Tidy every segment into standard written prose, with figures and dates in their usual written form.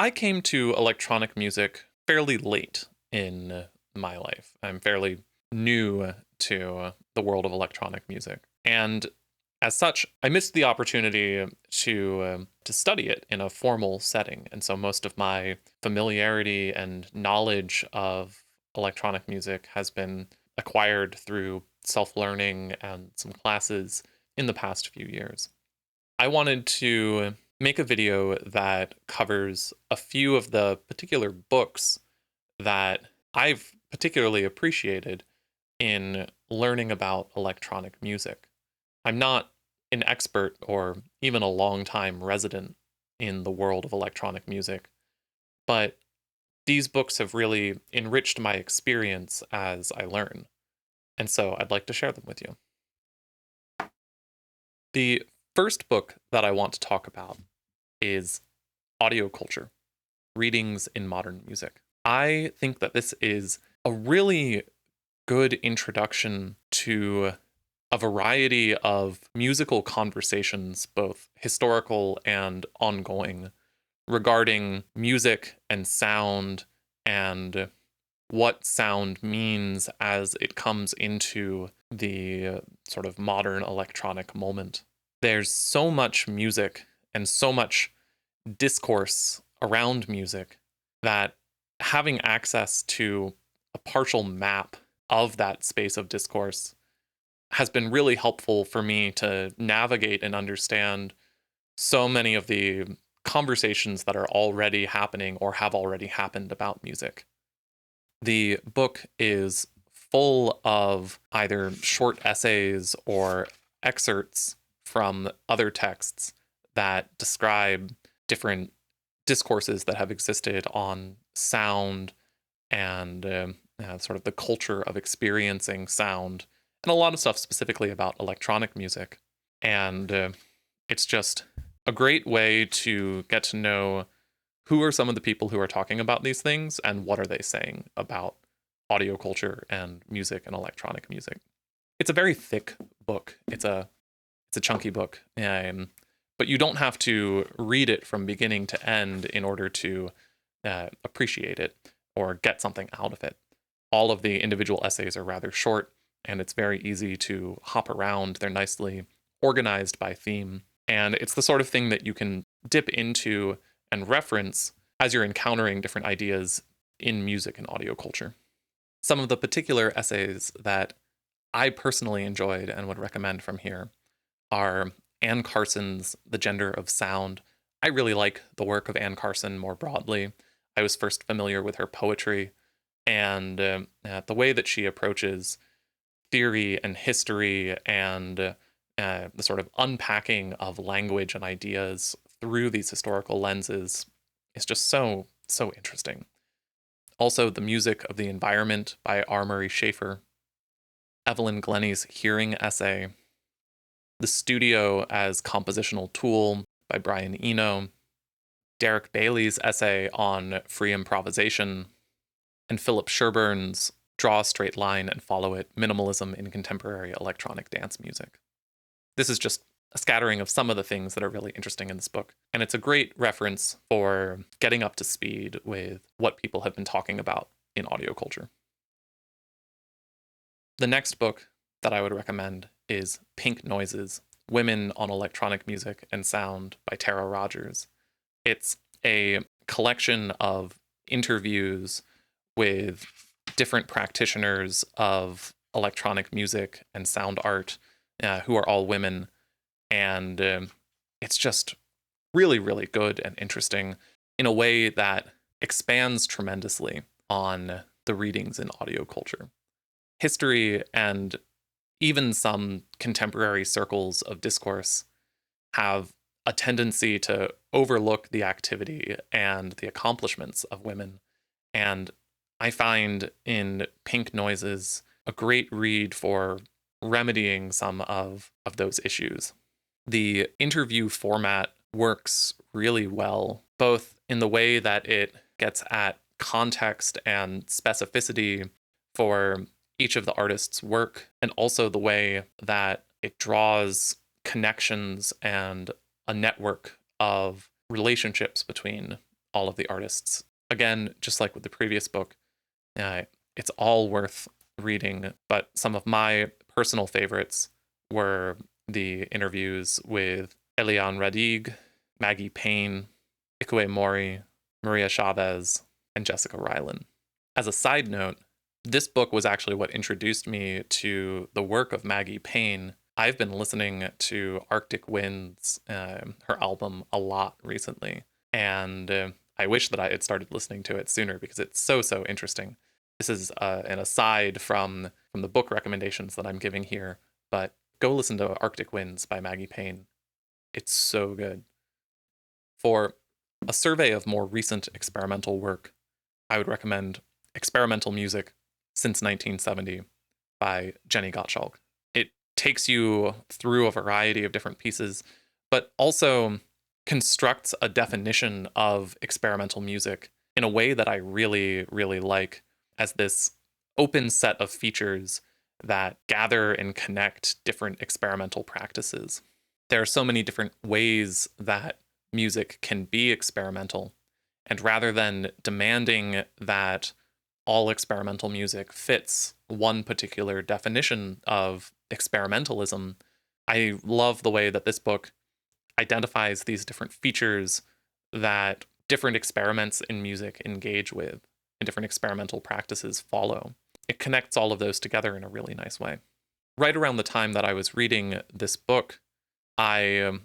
I came to electronic music fairly late in my life. I'm fairly new to the world of electronic music. And as such, I missed the opportunity to study it in a formal setting. And so most of my familiarity and knowledge of electronic music has been acquired through self-learning and some classes in the past few years. I wanted to make a video that covers a few of the particular books that I've particularly appreciated in learning about electronic music. I'm not an expert or even a long-time resident in the world of electronic music, but these books have really enriched my experience as I learn, and so I'd like to share them with you. The first book that I want to talk about is Audio Culture: Readings in Modern Music. I think that this is a really good introduction to a variety of musical conversations, both historical and ongoing, regarding music and sound and what sound means as it comes into the sort of modern electronic moment. There's so much music and so much discourse around music that having access to a partial map of that space of discourse has been really helpful for me to navigate and understand so many of the conversations that are already happening or have already happened about music. The book is full of either short essays or excerpts from other texts that describe different discourses that have existed on sound and sort of the culture of experiencing sound, and a lot of stuff specifically about electronic music. And it's just a great way to get to know who are some of the people who are talking about these things and what are they saying about audio culture and music and electronic music. It's a very thick book. It's a chunky book, but you don't have to read it from beginning to end in order to appreciate it or get something out of it. All of the individual essays are rather short, and it's very easy to hop around. They're nicely organized by theme, and it's the sort of thing that you can dip into and reference as you're encountering different ideas in music and audio culture. Some of the particular essays that I personally enjoyed and would recommend from here are Anne Carson's The Gender of Sound. I really like the work of Anne Carson more broadly. I was first familiar with her poetry and the way that she approaches theory and history and the sort of unpacking of language and ideas through these historical lenses is just so interesting. Also, The Music of the Environment by R. Murray Schafer, Evelyn Glennie's Hearing essay, The Studio as Compositional Tool by Brian Eno, Derek Bailey's essay on free improvisation, and Philip Sherburne's Draw a Straight Line and Follow It: Minimalism in Contemporary Electronic Dance Music. This is just a scattering of some of the things that are really interesting in this book, and it's a great reference for getting up to speed with what people have been talking about in audio culture. The next book that I would recommend is Pink Noises: Women on Electronic Music and Sound by Tara Rogers. It's a collection of interviews with different practitioners of electronic music and sound art who are all women. And it's just really good and interesting in a way that expands tremendously on the readings in audio culture. History and even some contemporary circles of discourse have a tendency to overlook the activity and the accomplishments of women. And I find in Pink Noises a great read for remedying some of those issues. The interview format works really well, both in the way that it gets at context and specificity for each of the artists' work, and also the way that it draws connections and a network of relationships between all of the artists. Again, just like with the previous book, uh, it's all worth reading, but some of my personal favorites were the interviews with Eliane Radigue, Maggie Payne, Ikue Mori, Maria Chavez, and Jessica Rylan. As a side note, this book was actually what introduced me to the work of Maggie Payne. I've been listening to Arctic Winds, her album, a lot recently, and I wish that I had started listening to it sooner because it's so interesting. This is an aside from the book recommendations that I'm giving here, but go listen to Arctic Winds by Maggie Payne. It's so good. For a survey of more recent experimental work, I would recommend Experimental Music Since 1970 by Jenny Gottschalk. It takes you through a variety of different pieces, but also constructs a definition of experimental music in a way that I really like, as this open set of features that gather and connect different experimental practices. There are so many different ways that music can be experimental, and rather than demanding that all experimental music fits one particular definition of experimentalism, I love the way that this book identifies these different features that different experiments in music engage with and different experimental practices follow. It connects all of those together in a really nice way. Right around the time that I was reading this book, I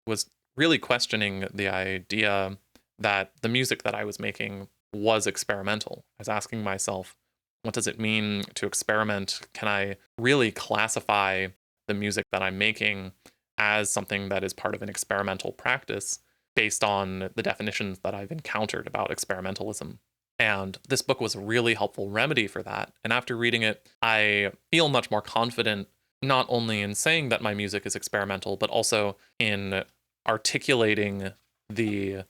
was really questioning the idea that the music that I was making was experimental. I was asking myself, what does it mean to experiment? Can I really classify the music that I'm making as something that is part of an experimental practice based on the definitions that I've encountered about experimentalism? And this book was a really helpful remedy for that. And after reading it, I feel much more confident, not only in saying that my music is experimental, but also in articulating the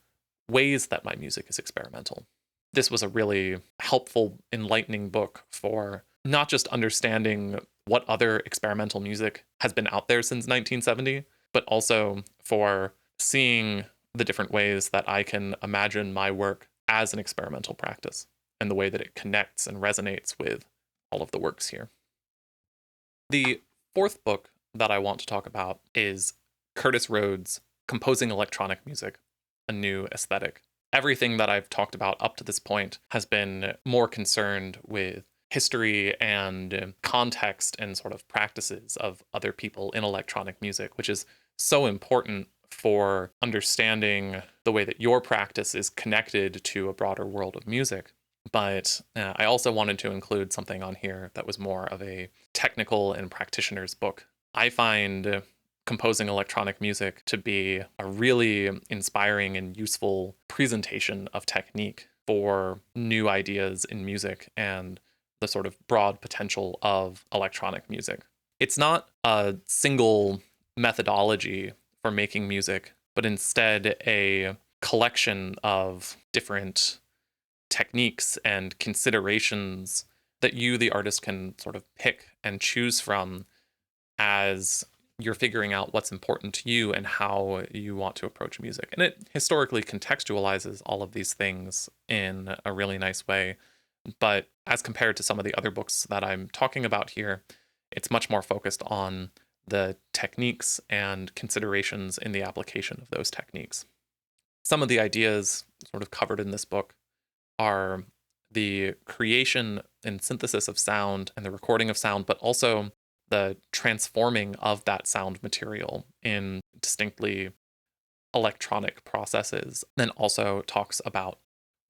ways that my music is experimental. This was a really helpful, enlightening book for not just understanding what other experimental music has been out there since 1970, but also for seeing the different ways that I can imagine my work as an experimental practice and the way that it connects and resonates with all of the works here. The fourth book that I want to talk about is Curtis Rhodes' Composing Electronic Music, A New Aesthetic. Everything that I've talked about up to this point has been more concerned with history and context and sort of practices of other people in electronic music, which is so important for understanding the way that your practice is connected to a broader world of music. But I also wanted to include something on here that was more of a technical and practitioner's book. I find composing electronic music to be a really inspiring and useful presentation of technique for new ideas in music and the sort of broad potential of electronic music. It's not a single methodology for making music, but instead a collection of different techniques and considerations that you, the artist, can sort of pick and choose from as you're figuring out what's important to you and how you want to approach music. And it historically contextualizes all of these things in a really nice way. But as compared to some of the other books that I'm talking about here, it's much more focused on the techniques and considerations in the application of those techniques. Some of the ideas sort of covered in this book are the creation and synthesis of sound and the recording of sound, but also the transforming of that sound material in distinctly electronic processes. Then also talks about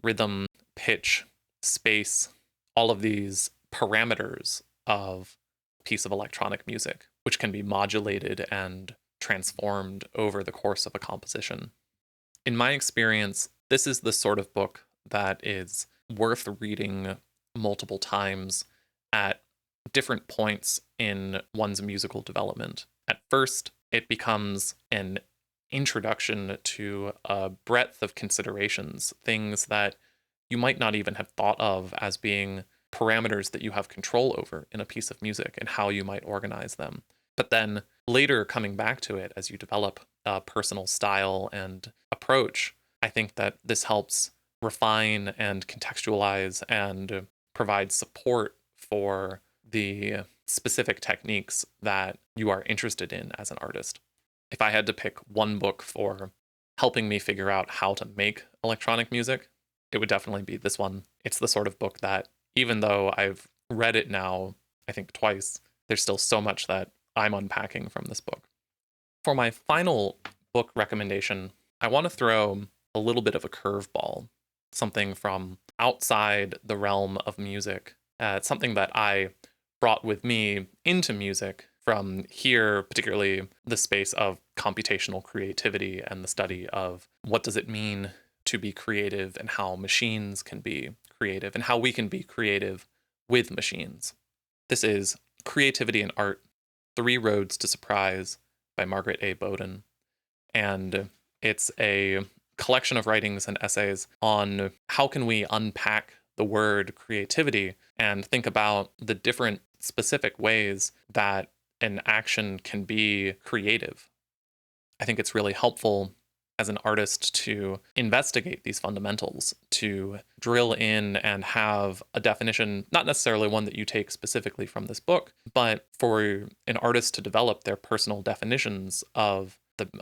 rhythm, pitch, space, all of these parameters of a piece of electronic music, which can be modulated and transformed over the course of a composition. In my experience, this is the sort of book that is worth reading multiple times at different points in one's musical development. At first, it becomes an introduction to a breadth of considerations, things that you might not even have thought of as being parameters that you have control over in a piece of music and how you might organize them. But then later, coming back to it as you develop a personal style and approach, I think that this helps refine and contextualize and provide support for the specific techniques that you are interested in as an artist. If I had to pick one book for helping me figure out how to make electronic music, it would definitely be this one. It's the sort of book that, even though I've read it now, I think twice, there's still so much that I'm unpacking from this book. For my final book recommendation, I want to throw a little bit of a curveball, something from outside the realm of music. It's something that I brought with me into music from here, particularly the space of computational creativity and the study of what does it mean to be creative and how machines can be creative and how we can be creative with machines. This is Creativity and Art, 3 Roads to Surprise by Margaret A. Bowden. And it's a collection of writings and essays on how can we unpack the word creativity and think about the different specific ways that an action can be creative. I think it's really helpful as an artist to investigate these fundamentals, to drill in and have a definition, not necessarily one that you take specifically from this book, but for an artist to develop their personal definitions of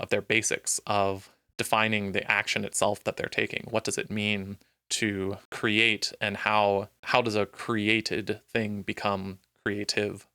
their basics, of defining the action itself that they're taking. What does it mean to create, and how does a created thing become creative?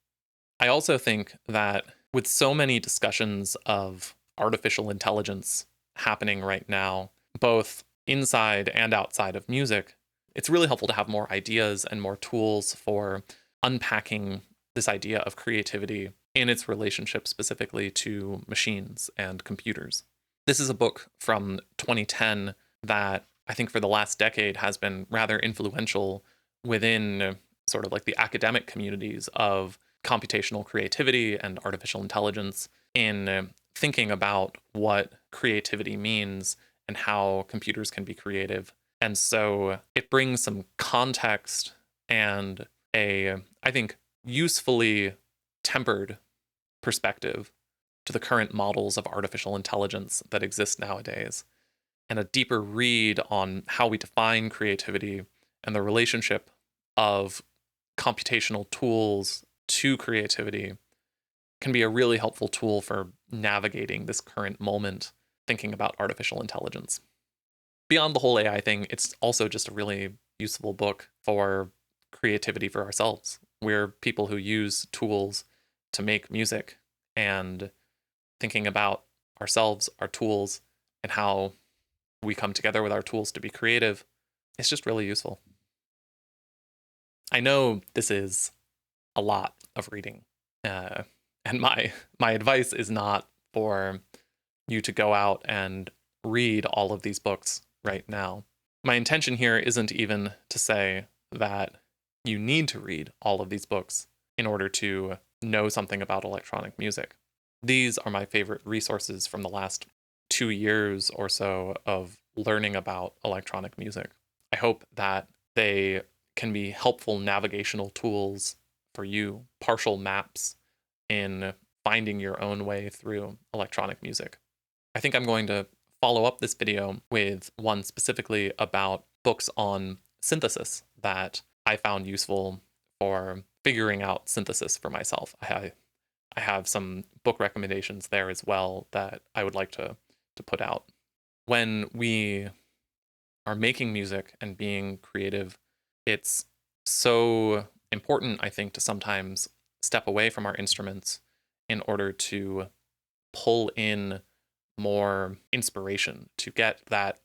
I also think that with so many discussions of artificial intelligence happening right now, both inside and outside of music, it's really helpful to have more ideas and more tools for unpacking this idea of creativity in its relationship specifically to machines and computers. This is a book from 2010 that I think for the last decade has been rather influential within sort of like the academic communities of computational creativity and artificial intelligence in thinking about what creativity means and how computers can be creative. And so it brings some context and a, I think, usefully tempered perspective to the current models of artificial intelligence that exist nowadays, and a deeper read on how we define creativity and the relationship of computational tools to creativity can be a really helpful tool for navigating this current moment, thinking about artificial intelligence. Beyond the whole AI thing, it's also just a really useful book for creativity for ourselves. We're people who use tools to make music, and thinking about ourselves, our tools, and how we come together with our tools to be creative, it's just really useful. I know this is a lot of reading, and my advice is not for you to go out and read all of these books right now. My intention here isn't even to say that you need to read all of these books in order to know something about electronic music. These are my favorite resources from the last 2 years or so of learning about electronic music. I hope that they can be helpful navigational tools for you, partial maps in finding your own way through electronic music. I think I'm going to follow up this video with one specifically about books on synthesis that I found useful for figuring out synthesis for myself. I have some book recommendations there as well that I would like to put out. When we are making music and being creative, it's so important, I think, to sometimes step away from our instruments in order to pull in more inspiration, to get that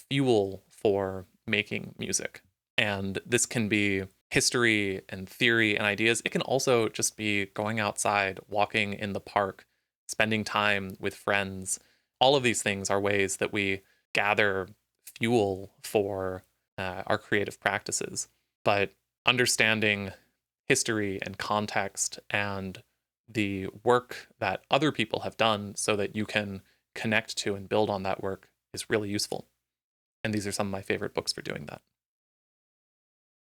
fuel for making music. And this can be history and theory and ideas. It can also just be going outside, walking in the park, spending time with friends. All of these things are ways that we gather fuel for our creative practices. But understanding history and context and the work that other people have done so that you can connect to and build on that work is really useful. And these are some of my favorite books for doing that.